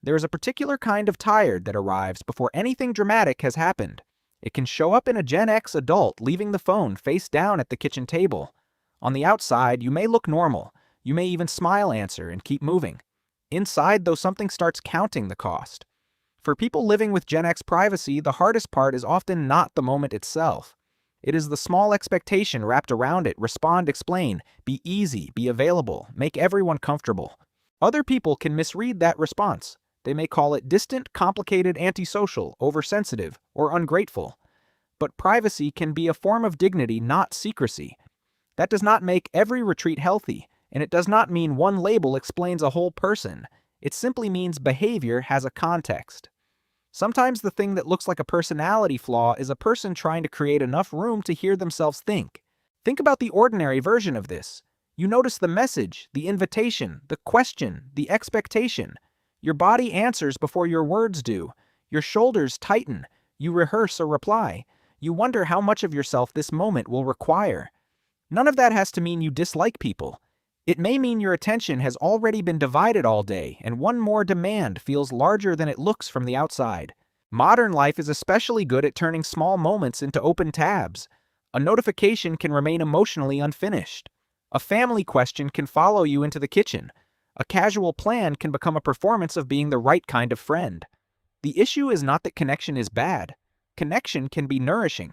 There is a particular kind of tired that arrives before anything dramatic has happened. It can show up in a Gen X adult leaving the phone face down at the kitchen table. On the outside, you may look normal. You may even smile, answer, and keep moving. Inside, though, something starts counting the cost. For people living with Gen X privacy, the hardest part is often not the moment itself. It is the small expectation wrapped around it: respond, explain, be easy, be available, make everyone comfortable. Other people can misread that response. They may call it distant, complicated, antisocial, oversensitive, or ungrateful. But privacy can be a form of dignity, not secrecy. That does not make every retreat healthy, and it does not mean one label explains a whole person. It simply means behavior has a context. Sometimes the thing that looks like a personality flaw is a person trying to create enough room to hear themselves think. Think about the ordinary version of this. You notice the message, the invitation, the question, the expectation. Your body answers before your words do. Your shoulders tighten. You rehearse a reply. You wonder how much of yourself this moment will require. None of that has to mean you dislike people. It may mean your attention has already been divided all day, and one more demand feels larger than it looks from the outside. Modern life is especially good at turning small moments into open tabs. A notification can remain emotionally unfinished. A family question can follow you into the kitchen. A casual plan can become a performance of being the right kind of friend. The issue is not that connection is bad. Connection can be nourishing.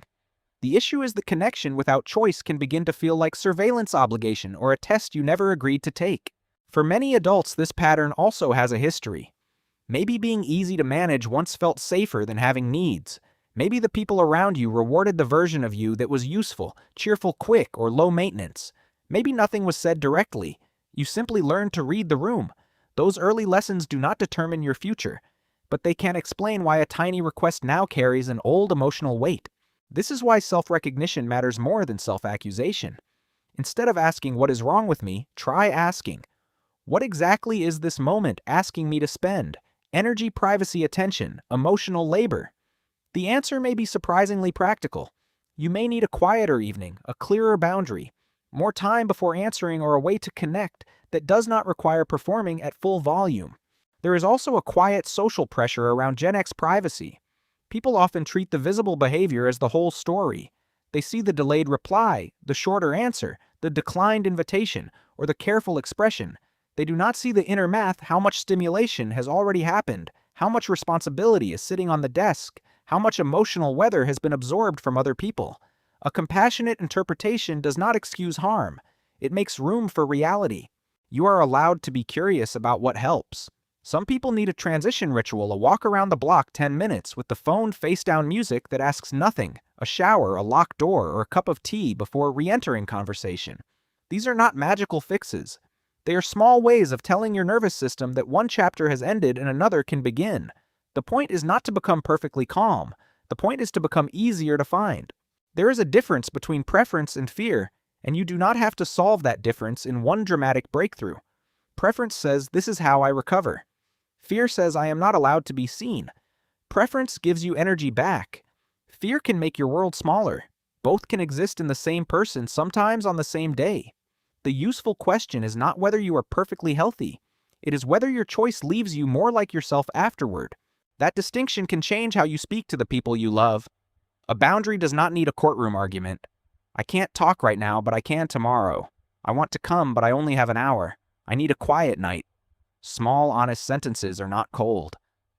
The issue is that connection without choice can begin to feel like surveillance obligation or a test you never agreed to take. For many adults, this pattern also has a history. Maybe being easy to manage once felt safer than having needs. Maybe the people around you rewarded the version of you that was useful, cheerful, quick, or low maintenance. Maybe nothing was said directly. You simply learned to read the room. Those early lessons do not determine your future, but they can explain why a tiny request now carries an old emotional weight. This is why self-recognition matters more than self-accusation. Instead of asking, "What is wrong with me?" try asking, "What exactly is this moment asking me to spend? Energy, privacy, attention, emotional labor?" The answer may be surprisingly practical. You may need a quieter evening, a clearer boundary, more time before answering, or a way to connect that does not require performing at full volume. There is also a quiet social pressure around Gen X privacy. People often treat the visible behavior as the whole story. They see the delayed reply, the shorter answer, the declined invitation, or the careful expression. They do not see the inner math: how much stimulation has already happened, how much responsibility is sitting on the desk, how much emotional weather has been absorbed from other people. A compassionate interpretation does not excuse harm. It makes room for reality. You are allowed to be curious about what helps. Some people need a transition ritual, a walk around the block 10 minutes with the phone face-down music that asks nothing, a shower, a locked door, or a cup of tea before re-entering conversation. These are not magical fixes. They are small ways of telling your nervous system that one chapter has ended and another can begin. The point is not to become perfectly calm. The point is to become easier to find. There is a difference between preference and fear, and you do not have to solve that difference in one dramatic breakthrough. Preference says, "This is how I recover." Fear says, "I am not allowed to be seen." Preference gives you energy back. Fear can make your world smaller. Both can exist in the same person, sometimes on the same day. The useful question is not whether you are perfectly healthy. It is whether your choice leaves you more like yourself afterward. That distinction can change how you speak to the people you love. A boundary does not need a courtroom argument. "I can't talk right now, but I can tomorrow. I want to come, but I only have an hour. I need a quiet night." Small, honest sentences are not cold.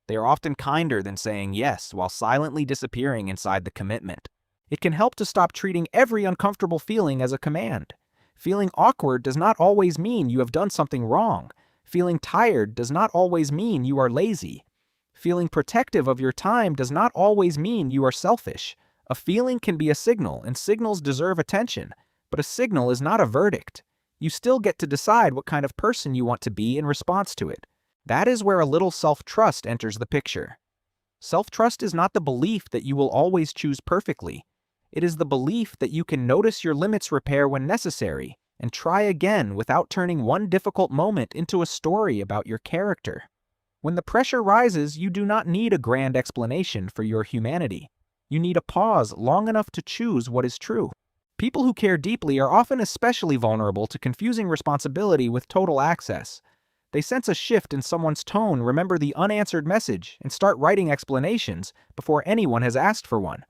They are often kinder than saying yes while silently disappearing inside the commitment. It can help to stop treating every uncomfortable feeling as a command. Feeling awkward does not always mean you have done something wrong. Feeling tired does not always mean you are lazy. Feeling protective of your time does not always mean you are selfish. A feeling can be a signal, and signals deserve attention, but a signal is not a verdict. You still get to decide what kind of person you want to be in response to it. That is where a little self-trust enters the picture. Self-trust is not the belief that you will always choose perfectly. It is the belief that you can notice your limits, repair when necessary, and try again without turning one difficult moment into a story about your character. When the pressure rises, you do not need a grand explanation for your humanity. You need a pause long enough to choose what is true. People who care deeply are often especially vulnerable to confusing responsibility with total access. They sense a shift in someone's tone, remember the unanswered message, and start writing explanations before anyone has asked for one.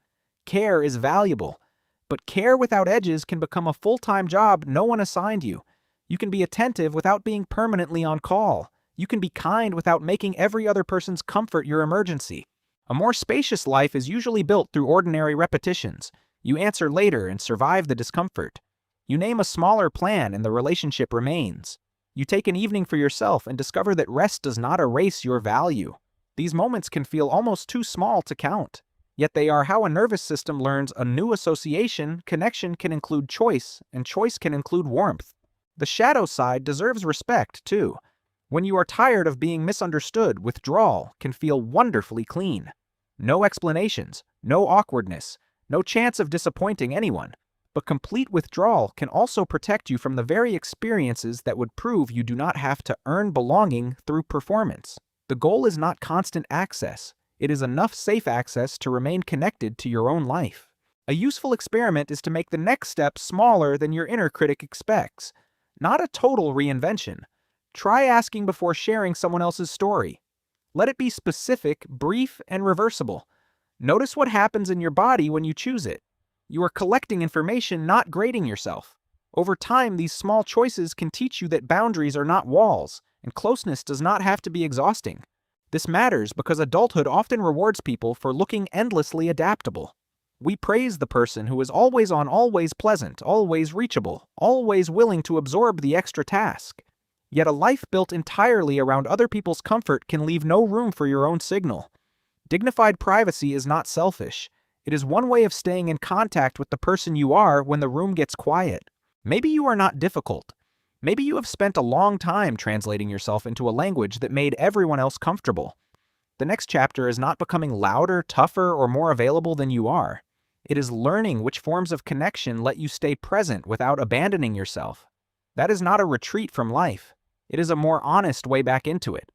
Care is valuable, but care without edges can become a full-time job no one assigned you. You can be attentive without being permanently on call. You can be kind without making every other person's comfort your emergency. A more spacious life is usually built through ordinary repetitions. You answer later and survive the discomfort. You name a smaller plan and the relationship remains. You take an evening for yourself and discover that rest does not erase your value. These moments can feel almost too small to count. Yet they are how a nervous system learns a new association. Connection can include choice, and choice can include warmth. The shadow side deserves respect, too. When you are tired of being misunderstood, withdrawal can feel wonderfully clean. No explanations, no awkwardness, no chance of disappointing anyone. But complete withdrawal can also protect you from the very experiences that would prove you do not have to earn belonging through performance. The goal is not constant access. It is enough safe access to remain connected to your own life. A useful experiment is to make the next step smaller than your inner critic expects. Not a total reinvention. Try asking before sharing someone else's story. Let it be specific, brief, and reversible. Notice what happens in your body when you choose it. You are collecting information, not grading yourself. Over time, these small choices can teach you that boundaries are not walls, and closeness does not have to be exhausting. This matters because adulthood often rewards people for looking endlessly adaptable. We praise the person who is always on, always pleasant, always reachable, always willing to absorb the extra task. Yet a life built entirely around other people's comfort can leave no room for your own signal. Dignified privacy is not selfish. It is one way of staying in contact with the person you are when the room gets quiet. Maybe you are not difficult. Maybe you have spent a long time translating yourself into a language that made everyone else comfortable. The next chapter is not becoming louder, tougher, or more available than you are. It is learning which forms of connection let you stay present without abandoning yourself. That is not a retreat from life. It is a more honest way back into it.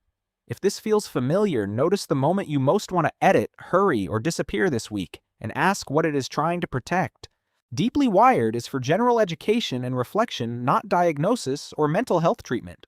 If this feels familiar, notice the moment you most want to edit, hurry, or disappear this week, and ask what it is trying to protect. Deeply Wired is for general education and reflection, not diagnosis or mental health treatment.